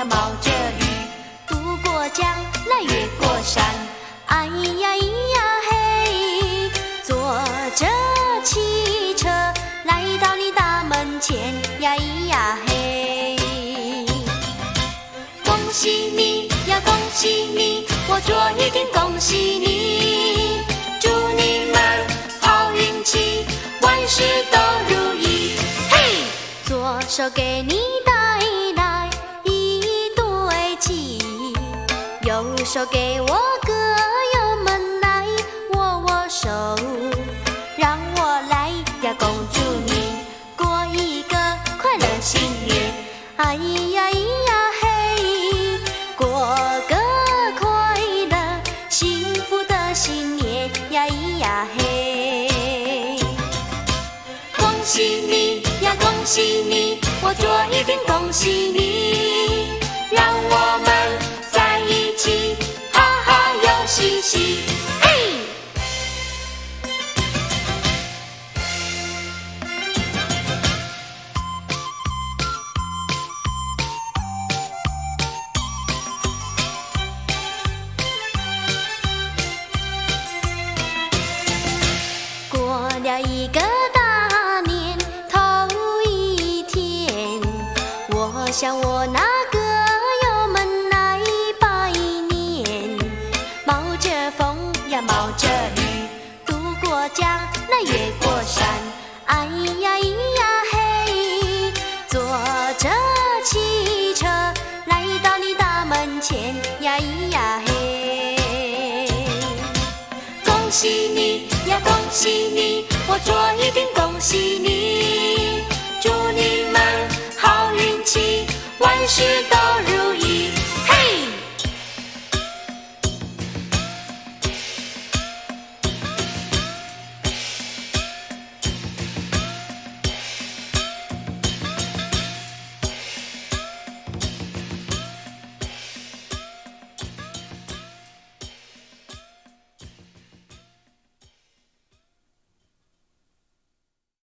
呀冒着雨，渡过江来越过山。哎呀咿呀嘿，坐着汽车来到你大门前呀咿呀嘿。恭喜你呀恭喜你，我左一定恭喜你，祝你们好运气，万事都如意。嘿，左手给你带来一对鸡，右手给我哥友们来握握手，让我来呀恭祝你过一个快乐新年。哎呀咿呀嘿，过个快乐幸福的新年呀咿呀嘿。恭喜你呀恭喜你，我左一定恭喜你，让我们在一起哈哈又嘻嘻。嘿，过了一个大年头一天，我向我那个友们来拜年，冒着风呀冒着雨，渡过江来越过山。哎呀咿呀嘿，坐着汽车来到你大门前呀咿呀嘿。恭喜你呀恭喜你，我左一定恭喜你，祝你们好运气，万事